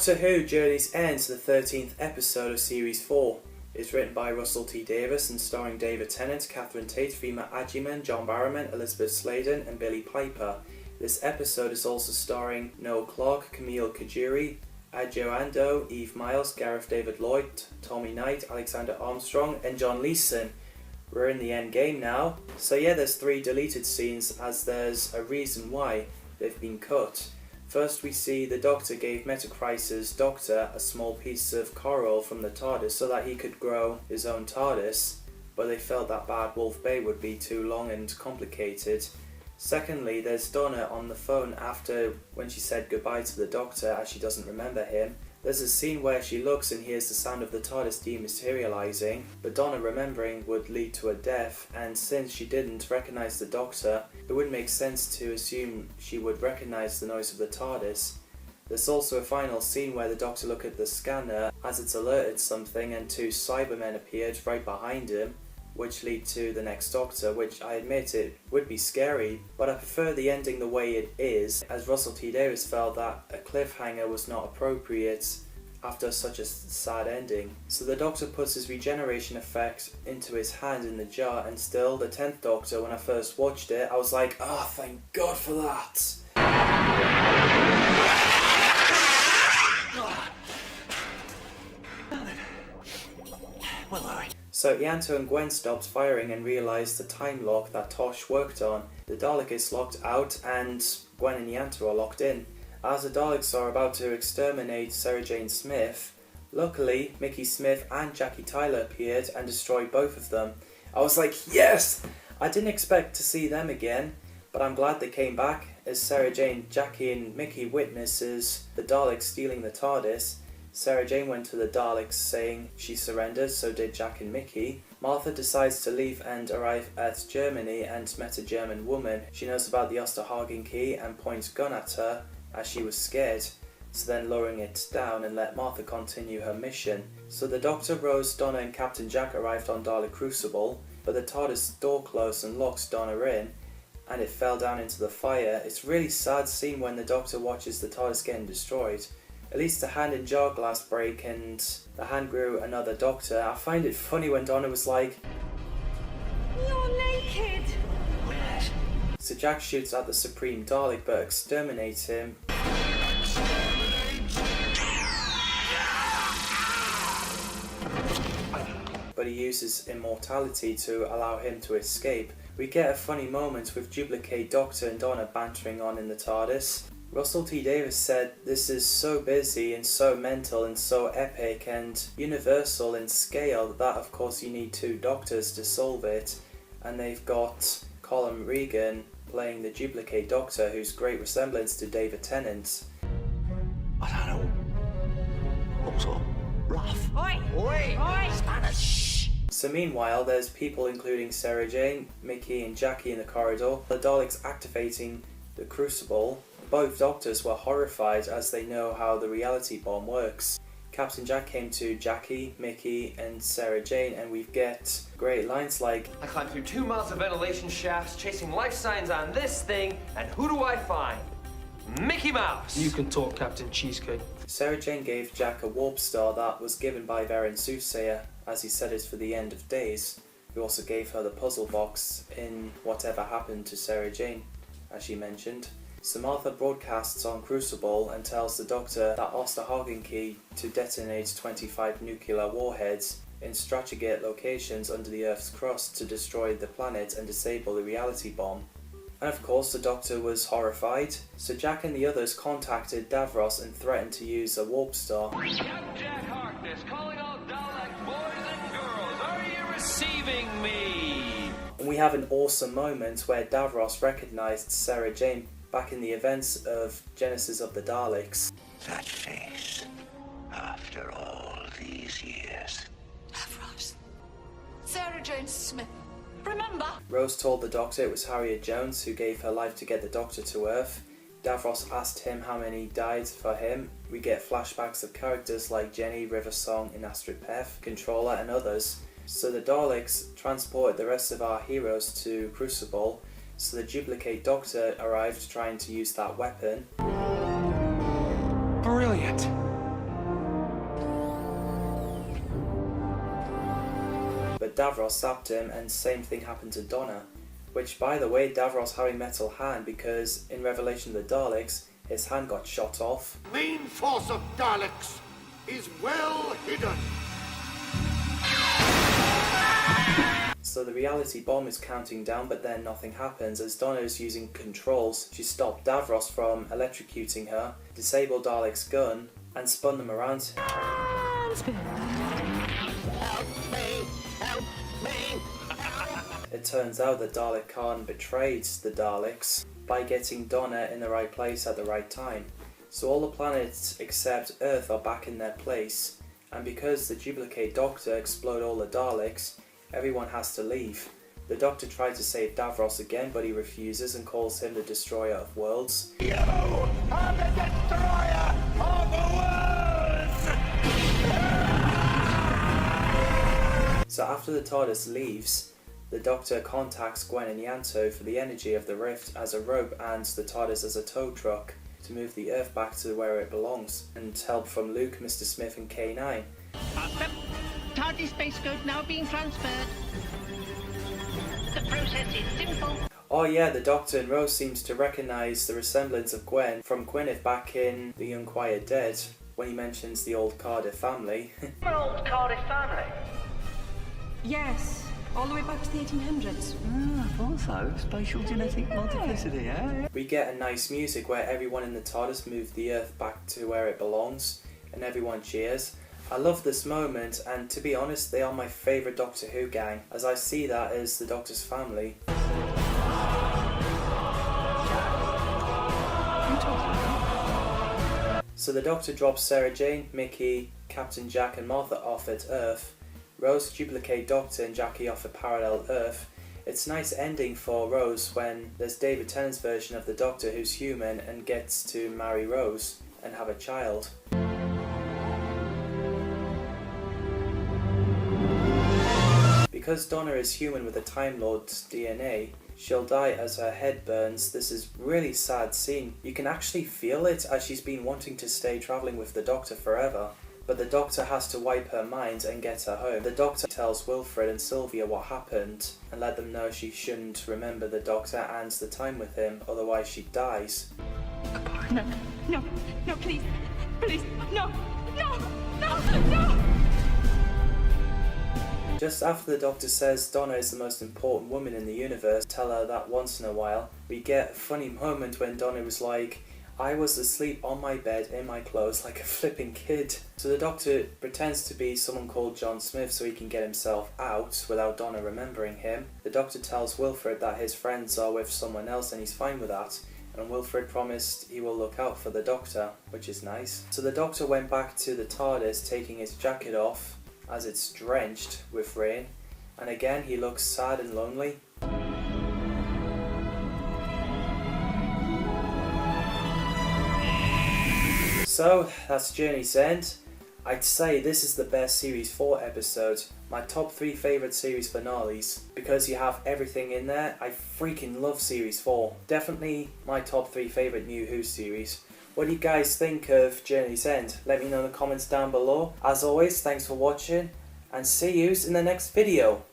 Doctor Who Journey's End to the 13th episode of Series 4 is written by Russell T Davies and starring David Tennant, Catherine Tate, Rima Agyeman, John Barrowman, Elizabeth Sladen and Billie Piper. This episode is also starring Noel Clarke, Camille Kajuri, Adjo Ando, Eve Miles, Gareth David Lloyd, Tommy Knight, Alexander Armstrong and John Leeson. We're in the end game now. So yeah, there's 3 deleted scenes as there's a reason why they've been cut. First we see the Doctor gave Metachrys's Doctor a small piece of coral from the TARDIS so that he could grow his own TARDIS, but they felt that Bad Wolf Bay would be too long and complicated. Secondly, there's Donna on the phone after when she said goodbye to the Doctor as she doesn't remember him. There's a scene where she looks and hears the sound of the TARDIS dematerializing, but Donna remembering would lead to her death, and since she didn't recognize the Doctor, it wouldn't make sense to assume she would recognize the noise of the TARDIS. There's also a final scene where the Doctor looked at the scanner as it's alerted something and 2 Cybermen appeared right behind him, which lead to the next Doctor, which I admit it would be scary, but I prefer the ending the way it is, as Russell T Davies felt that a cliffhanger was not appropriate after such a sad ending. So the Doctor puts his regeneration effect into his hand in the jar, and still, the 10th Doctor, when I first watched it, I was like, oh, thank God for that. Well, alright. So Ianto and Gwen stopped firing and realised the time lock that Tosh worked on. The Dalek is locked out and Gwen and Ianto are locked in. As the Daleks are about to exterminate Sarah Jane Smith, luckily Mickey Smith and Jackie Tyler appeared and destroyed both of them. I was like, yes! I didn't expect to see them again, but I'm glad they came back as Sarah Jane, Jackie and Mickey witnesses the Daleks stealing the TARDIS. Sarah Jane went to the Daleks saying she surrendered, so did Jack and Mickey. Martha decides to leave and arrive at Germany and met a German woman. She knows about the Osterhagen key and points gun at her as she was scared, so then lowering it down and let Martha continue her mission. So the Doctor, Rose, Donna and Captain Jack arrived on Dalek Crucible, but the TARDIS door closed and locked Donna in, and it fell down into the fire. It's a really sad scene when the Doctor watches the TARDIS getting destroyed. At least the hand and jar glass break and the hand grew another Doctor. I find it funny when Donna was like, "You're naked!" So Jack shoots at the Supreme Dalek but exterminates him. But he uses immortality to allow him to escape. We get a funny moment with Duplicate Doctor and Donna bantering on in the TARDIS. Russell T Davies said this is so busy and so mental and so epic and universal in scale that of course you need 2 Doctors to solve it, and they've got Colin Regan playing the Duplicate Doctor, who's great resemblance to David Tennant. I don't know. Also, rough. Oi! Oi! Oi! Spanish! So meanwhile there's people including Sarah Jane, Mickey and Jackie in the corridor. The Daleks activating the Crucible. Both Doctors were horrified as they know how the reality bomb works. Captain Jack came to Jackie, Mickey and Sarah Jane, and we get great lines like, I climbed through 2 miles of ventilation shafts, chasing life signs on this thing, and who do I find? Mickey Mouse! You can talk, Captain Cheesecake. Sarah Jane gave Jack a warp star that was given by Varen Soothsayer, as he said it's for the end of days. He also gave her the puzzle box in Whatever Happened to Sarah Jane, as she mentioned. Samantha broadcasts on Crucible and tells the Doctor that Osterhagen key to detonate 25 nuclear warheads in strategic locations under the Earth's crust to destroy the planet and disable the reality bomb. And of course the Doctor was horrified, so Jack and the others contacted Davros and threatened to use a warp star. Captain Jack Harkness calling all Daleks, boys and girls, are you receiving me? And we have an awesome moment where Davros recognised Sarah Jane back in the events of Genesis of the Daleks. That face, after all these years. Davros. Sarah Jane Smith. Remember? Rose told the Doctor it was Harriet Jones who gave her life to get the Doctor to Earth. Davros asked him how many died for him. We get flashbacks of characters like Jenny, River Song, and Astrid Peth, Controller, and others. So the Daleks transported the rest of our heroes to Crucible, so the Duplicate Doctor arrived trying to use that weapon. Brilliant. but Davros zapped him, and same thing happened to Donna. Which, by the way, Davros had a metal hand because in Revelation of the Daleks, his hand got shot off. Main force of Daleks is well hidden. So the reality bomb is counting down, but then nothing happens. As Donna is using controls, she stopped Davros from electrocuting her, disabled Dalek's gun, and spun them around. Help me! Help me! It turns out that Dalek Khan betrayed the Daleks by getting Donna in the right place at the right time. So all the planets except Earth are back in their place, and because the duplicate Doctor exploded all the Daleks, everyone has to leave. The Doctor tried to save Davros again, but he refuses and calls him the Destroyer of Worlds. You are the destroyer of worlds! So after the TARDIS leaves, the Doctor contacts Gwen and Yanto for the energy of the rift as a rope and the TARDIS as a tow truck to move the Earth back to where it belongs, and help from Luke, Mr. Smith and K9. TARDIS space code now being transferred. The process is simple. Oh yeah, the Doctor and Rose seems to recognise the resemblance of Gwen from Gwyneth back in The Unquiet Dead, when he mentions the old Cardiff family. An old Cardiff family. Yes, all the way back to the 1800s. I thought so. Spatial genetic multiplicity, eh? We get a nice music where everyone in the TARDIS moved the Earth back to where it belongs, and everyone cheers. I love this moment, and to be honest, they are my favourite Doctor Who gang, as I see that as the Doctor's family. So the Doctor drops Sarah Jane, Mickey, Captain Jack and Martha off at Earth. Rose, duplicate Doctor and Jackie off a parallel Earth. It's a nice ending for Rose when there's David Tennant's version of the Doctor who's human and gets to marry Rose and have a child. Because Donna is human with a Time Lord's DNA, she'll die as her head burns. This is a really sad scene. You can actually feel it as she's been wanting to stay travelling with the Doctor forever. But the Doctor has to wipe her mind and get her home. The Doctor tells Wilfred and Sylvia what happened and let them know she shouldn't remember the Doctor and the time with him, otherwise she dies. No, no, no, please, please, no, no, no, no! Just after the Doctor says Donna is the most important woman in the universe, tell her that once in a while, we get a funny moment when Donna was like, I was asleep on my bed in my clothes like a flipping kid. So the Doctor pretends to be someone called John Smith so he can get himself out without Donna remembering him. The Doctor tells Wilfred that his friends are with someone else and he's fine with that. And Wilfred promised he will look out for the Doctor, which is nice. So the Doctor went back to the TARDIS taking his jacket off as it's drenched with rain. And again he looks sad and lonely. So, that's Journey's End. I'd say this is the best Series 4 episode. My top 3 favourite series finales. Because you have everything in there, I freaking love Series 4. Definitely my top 3 favourite New Who series. What do you guys think of Journey's End? Let me know in the comments down below. As always, thanks for watching, and see you in the next video.